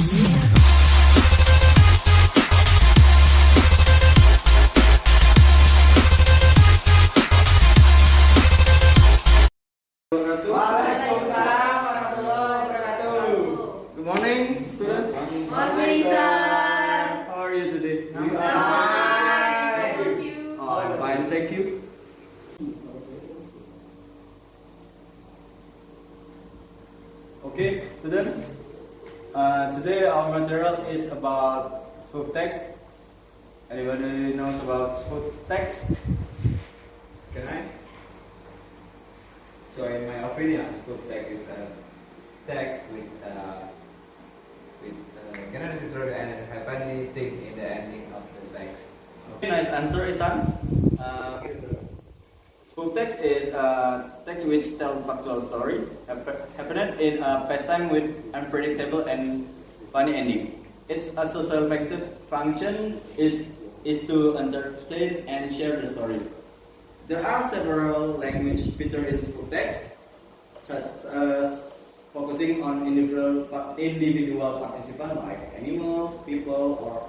Waalaikumsalam warahmatullahi wabarakatuh. Good morning, students. Morning, sir. How are you today? I'm fine. Thank you. Oh, I'm fine, thank you. Okay, students. Today our material is about spoof text. Anybody knows about spoof text? Can I? So in my opinion, spoof text is a text with cannot destroy and have anything in the ending of the text. Okay, nice answer, Isan. Spoof text is a text which tells factual story happened in a pastime with unpredictable and funny ending. Its a social function is to entertain and share the story. There are several language features in spoof text, such as focusing on individual participants like animals, people, or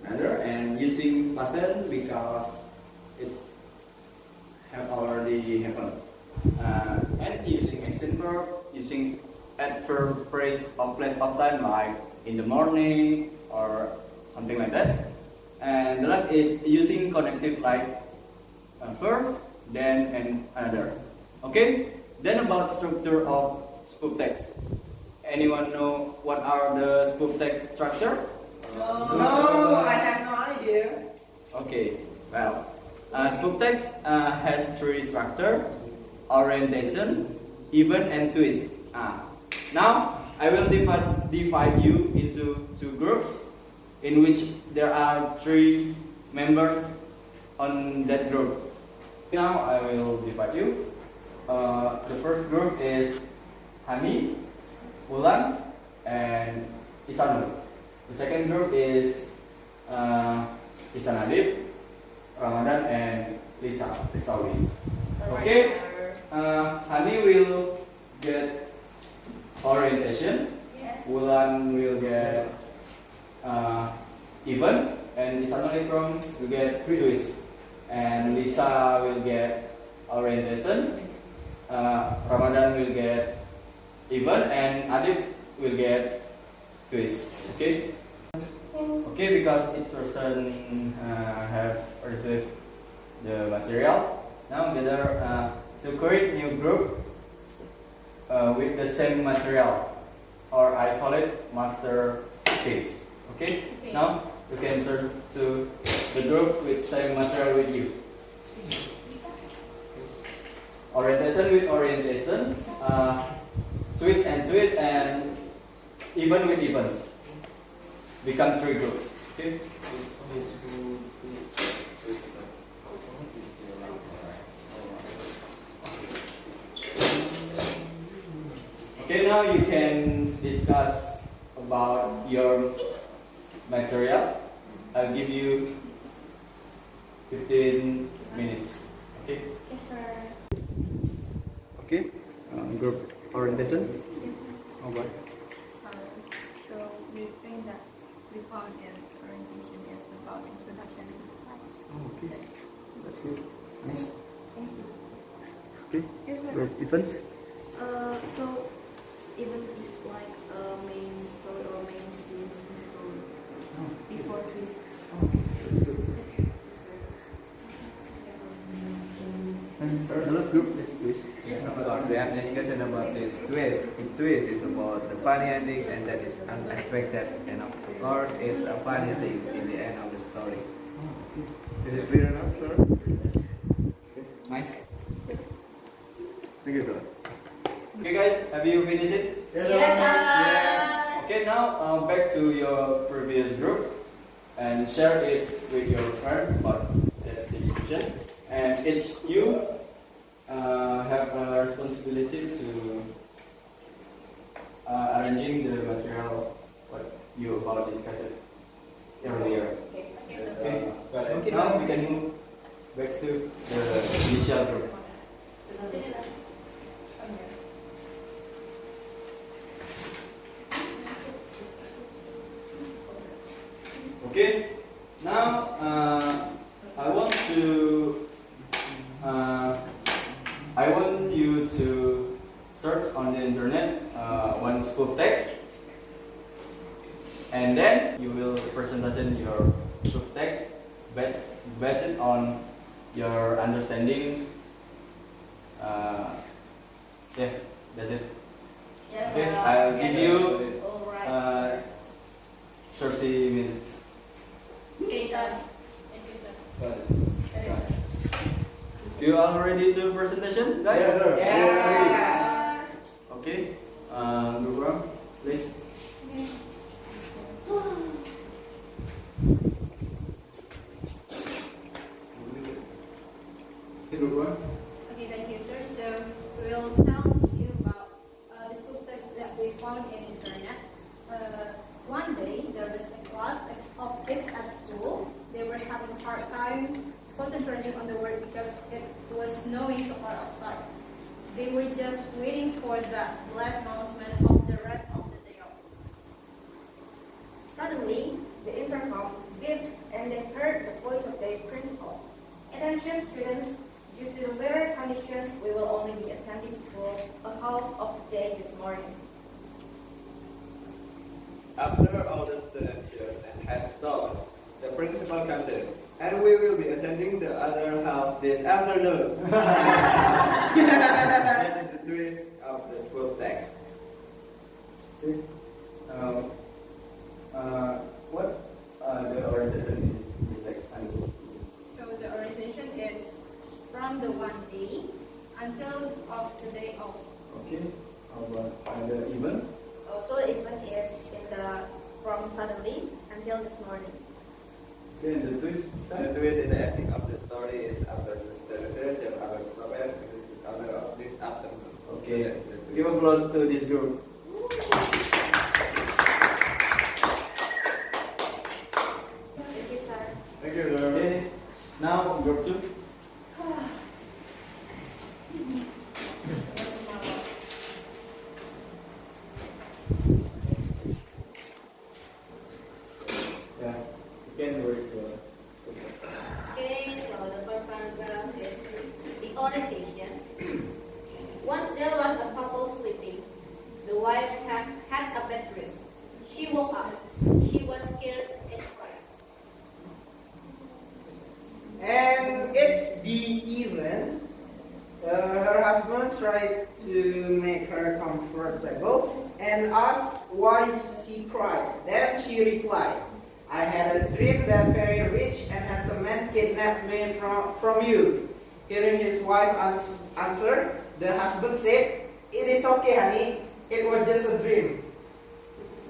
another, and using past tense because it's have already happened, and using action verb, using adverb phrase or place of time like in the morning or something like that. And the last is using connective like first, then, and another. Okay, then about structure of spoof text. Anyone know what are the spoof text structure? No, I have no idea. Okay, well, spoof text has three structure: orientation, event, and twist. Now I will divide you into two groups, in which there are three members on that group. Now I will divide you. The first group is Hani, Ulan, and Isanul. The second group is Isanadip, Ramadan, and Lisawi. Okay, Hani will get orientation, Ulan will get event, and Isanul will get twist. And Lisa will get orientation, Ramadan will get event, and Adib will get twist. Okay? Okay, because each person have received the material. Now together to create new group with the same material, or I call it masterpiece. Okay? Now you can turn to the group with same material with you. Orientation with orientation, twist, and even with events. Become three groups. Okay. Okay, now you can discuss about your material. I'll give you 15 minutes. Okay? Yes, sir. Okay. Group orientation. Yes, sir. Oh, what? So we think that we found an orientation is about introduction to the text. Oh, okay. So, That's good. Nice. thank you. Okay. Yes, sir. Group events. So even is like a main story or main scenes in the story before twist. That's good. And the last group is twist. Yes, of course. We have discussion about this twist. In twist is about the funny endings and that is unexpected. And of course, it's a funny thing in the end of the story. Is it clear enough, sir? Yes. Okay. Nice. Thank you, sir. Okay, guys, have you finished it? Yes, sir. Okay, now back to your previous group and share it with your friend about that discussion. And each you have a responsibility to arranging the material what you about discussed earlier. Okay, but now we can move back to the initial group. Okay. Now I want you to search on the internet one spoof text, and then you will presentation your spoof text based on your understanding. Yeah, that's it. Yes, Okay, I'll give you Alright. 30 minutes. Okay, sir. You all ready to presentation, guys? Yes, sir. Yeah. Okay. Guru, please. Guru. Okay, thank you, sir. So we'll tell you about the school text that we found in internet. One day there was a class of kids at school. They were having a hard time concentrating on the word because it was snowing so far outside. They were just waiting for the last announcement of the rest of the day off. Suddenly, the intercom beeped and they heard the voice of their principal. Attention students, due to the weather conditions, we will only be attending school a half of the day this morning. After all the students cheered and had stopped, the principal comes in, and we will be attending the other half this afternoon. That is the twist of the school text. What the orientation in this text? So the orientation is from the one day until of the day off. Okay. How about the event? Also, the event is from suddenly until this morning. Okay, and the twist? The twist in the ending of the story is after the students have our stop at the color of this afternoon. Okay. Give applause to this group. Thank you, sir. Thank you, sir. Okay. Now group 2. Yeah. You can work. Okay, so the first paragraph is the orientation. Once there was a couple sleeping. The wife had a bad dream. She woke up. She was scared and cried. And it's the event. Her husband tried to make her comfortable and asked why she cried. Then she replied, I had a dream that very rich and handsome man kidnapped me from you. Hearing his wife answer, the husband said, it is okay, honey. It was just a dream.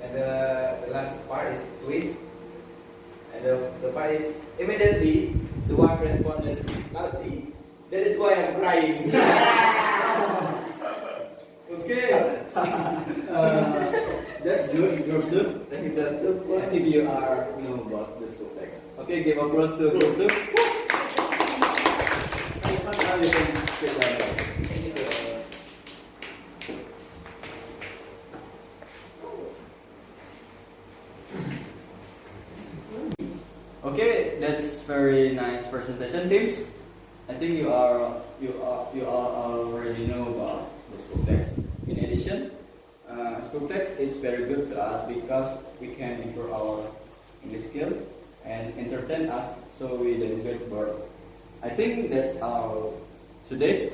And the last part is twist. And the part is immediately the wife responded loudly. That is why I'm crying. Okay. That's good. Group 2. Thank you, that's so I think you are know about the school text. Okay, give applause to group 2. Now you can sit down. Thank you, sir. Okay, that's very nice presentation, teams. I think you all already know about the school text. In addition, school text is very good to us because we can improve our English skill and entertain us so we don't get bored. I think that's all today.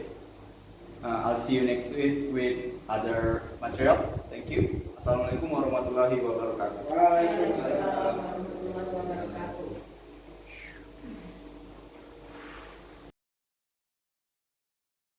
I'll see you next week with other material. Thank you. Assalamualaikum warahmatullahi wabarakatuh. Waalaikumsalam.